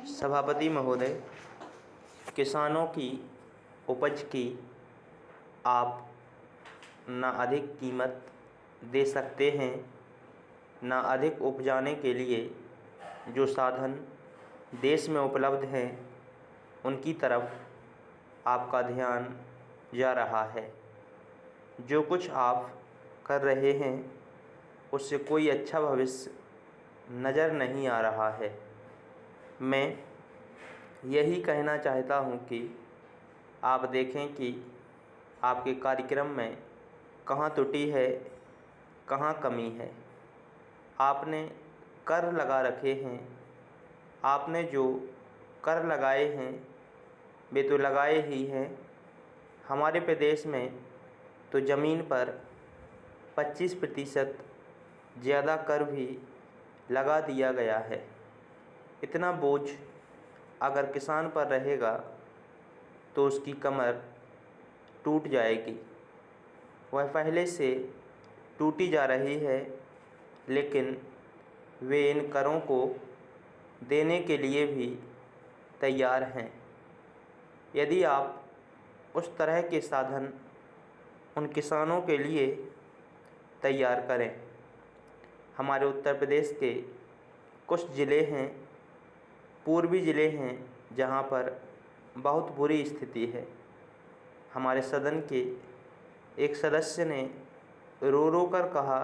सभापति महोदय, किसानों की उपज की आप न अधिक कीमत दे सकते हैं, न अधिक उपजाने के लिए जो साधन देश में उपलब्ध हैं उनकी तरफ आपका ध्यान जा रहा है। जो कुछ आप कर रहे हैं उससे कोई अच्छा भविष्य नज़र नहीं आ रहा है। मैं यही कहना चाहता हूँ कि आप देखें कि आपके कार्यक्रम में कहाँ त्रुटि है, कहाँ कमी है। आपने कर लगा रखे हैं, आपने जो कर लगाए हैं वे तो लगाए ही हैं। हमारे प्रदेश में तो ज़मीन पर 25% ज़्यादा कर भी लगा दिया गया है। इतना बोझ अगर किसान पर रहेगा तो उसकी कमर टूट जाएगी। वह पहले से टूटी जा रही है, लेकिन वे इन करों को देने के लिए भी तैयार हैं। यदि आप उस तरह के साधन उन किसानों के लिए तैयार करें। हमारे उत्तर प्रदेश के कुछ ज़िले हैं, पूर्वी ज़िले हैं, जहाँ पर बहुत बुरी स्थिति है। हमारे सदन के एक सदस्य ने रो रो कर कहा,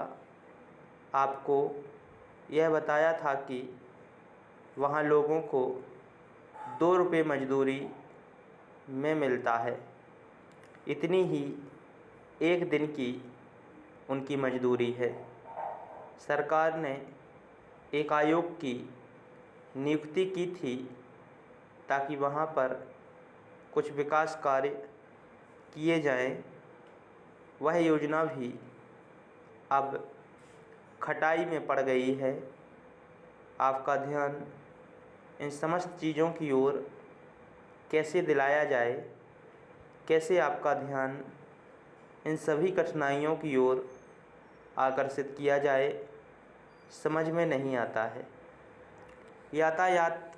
आपको यह बताया था कि वहाँ लोगों को 2 रुपये मजदूरी में मिलता है। इतनी ही एक दिन की उनकी मजदूरी है। सरकार ने एक आयोग की नियुक्ति की थी ताकि वहाँ पर कुछ विकास कार्य किए जाएं। वह योजना भी अब खटाई में पड़ गई है। आपका ध्यान इन समस्त चीज़ों की ओर कैसे दिलाया जाए, कैसे आपका ध्यान इन सभी कठिनाइयों की ओर आकर्षित किया जाए, समझ में नहीं आता है। यातायात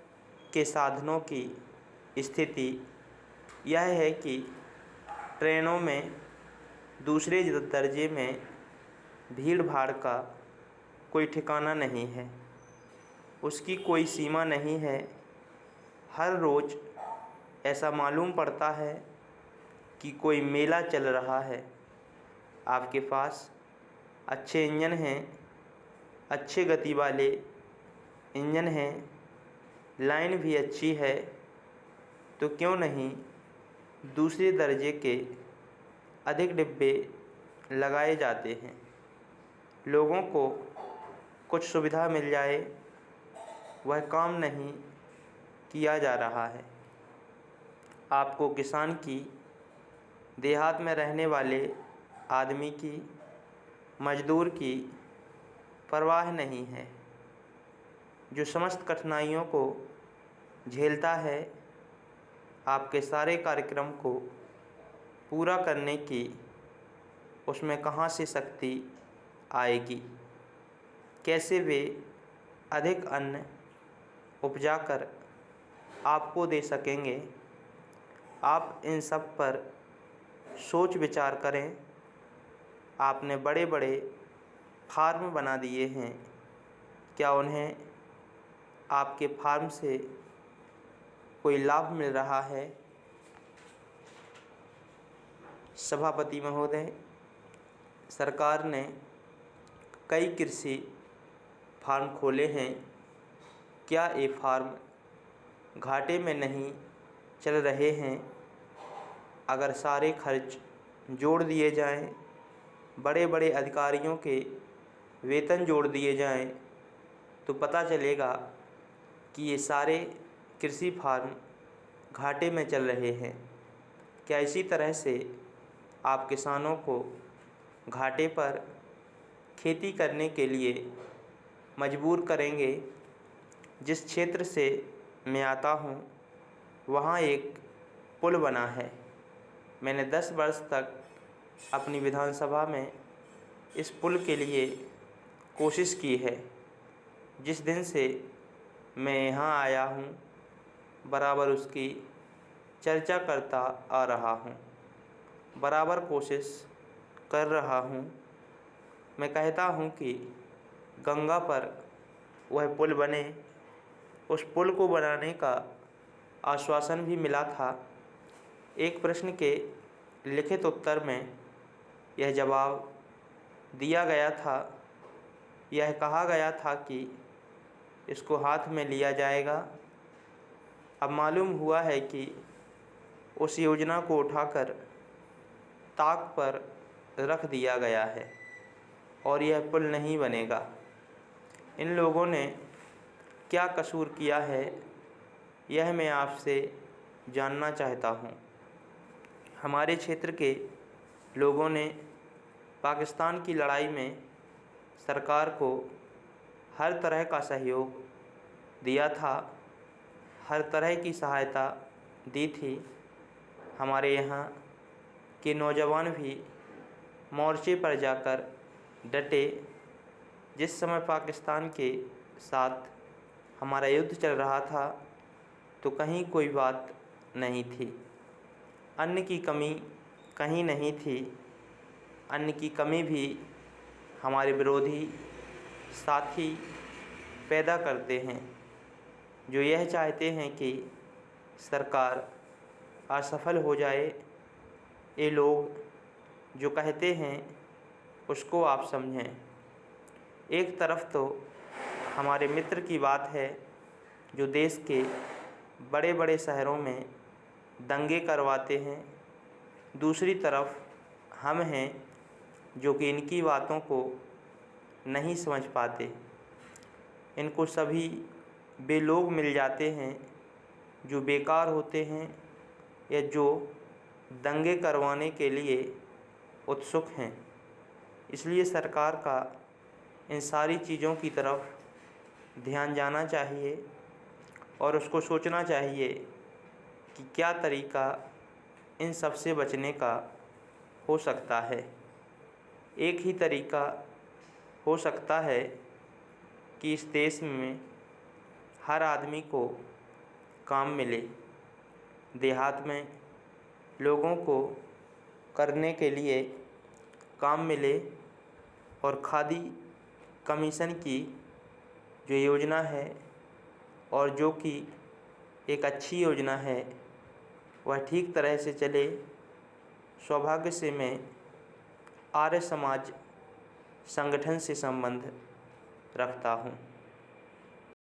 के साधनों की स्थिति यह है कि ट्रेनों में दूसरे दर्जे में भीड़ भाड़ का कोई ठिकाना नहीं है, उसकी कोई सीमा नहीं है। हर रोज़ ऐसा मालूम पड़ता है कि कोई मेला चल रहा है। आपके पास अच्छे इंजन हैं, अच्छे गति वाले इंजन हैं, लाइन भी अच्छी है, तो क्यों नहीं दूसरे दर्जे के अधिक डिब्बे लगाए जाते हैं। लोगों को कुछ सुविधा मिल जाए, वह काम नहीं किया जा रहा है। आपको किसान की, देहात में रहने वाले आदमी की, मजदूर की परवाह नहीं है, जो समस्त कठिनाइयों को झेलता है। आपके सारे कार्यक्रम को पूरा करने की उसमें कहाँ से शक्ति आएगी, कैसे वे अधिक अन्न उपजा कर आपको दे सकेंगे। आप इन सब पर सोच विचार करें। आपने बड़े बड़े फार्म बना दिए हैं, क्या उन्हें आपके फार्म से कोई लाभ मिल रहा है? सभापति महोदय, सरकार ने कई कृषि फार्म खोले हैं। क्या ये फार्म घाटे में नहीं चल रहे हैं? अगर सारे खर्च जोड़ दिए जाएं, बड़े बड़े अधिकारियों के वेतन जोड़ दिए जाएं, तो पता चलेगा कि ये सारे कृषि फार्म घाटे में चल रहे हैं। क्या इसी तरह से आप किसानों को घाटे पर खेती करने के लिए मजबूर करेंगे? जिस क्षेत्र से मैं आता हूँ वहाँ एक पुल बना है। मैंने 10 वर्ष तक अपनी विधानसभा में इस पुल के लिए कोशिश की है। जिस दिन से मैं यहाँ आया हूँ बराबर उसकी चर्चा करता आ रहा हूँ, बराबर कोशिश कर रहा हूँ। मैं कहता हूँ कि गंगा पर वह पुल बने। उस पुल को बनाने का आश्वासन भी मिला था। एक प्रश्न के लिखित उत्तर में यह जवाब दिया गया था, यह कहा गया था कि इसको हाथ में लिया जाएगा। अब मालूम हुआ है कि उस योजना को उठाकर ताक पर रख दिया गया है और यह पुल नहीं बनेगा। इन लोगों ने क्या कसूर किया है, यह मैं आपसे जानना चाहता हूँ। हमारे क्षेत्र के लोगों ने पाकिस्तान की लड़ाई में सरकार को हर तरह का सहयोग दिया था, हर तरह की सहायता दी थी। हमारे यहाँ के नौजवान भी मोर्चे पर जाकर डटे। जिस समय पाकिस्तान के साथ हमारा युद्ध चल रहा था तो कहीं कोई बात नहीं थी, अन्न की कमी कहीं नहीं थी। अन्न की कमी भी हमारे विरोधी साथी पैदा करते हैं, जो यह चाहते हैं कि सरकार असफल हो जाए। ये लोग जो कहते हैं उसको आप समझें। एक तरफ तो हमारे मित्र की बात है जो देश के बड़े बड़े शहरों में दंगे करवाते हैं, दूसरी तरफ हम हैं जो कि इनकी बातों को नहीं समझ पाते। इनको सभी वे लोग मिल जाते हैं जो बेकार होते हैं या जो दंगे करवाने के लिए उत्सुक हैं। इसलिए सरकार का इन सारी चीज़ों की तरफ ध्यान जाना चाहिए और उसको सोचना चाहिए कि क्या तरीका इन सब से बचने का हो सकता है। एक ही तरीका हो सकता है कि इस देश में हर आदमी को काम मिले, देहात में लोगों को करने के लिए काम मिले और खादी कमीशन की जो योजना है और जो कि एक अच्छी योजना है वह ठीक तरह से चले। सौभाग्य से मैं आर्य समाज संगठन से संबंध रखता हूँ।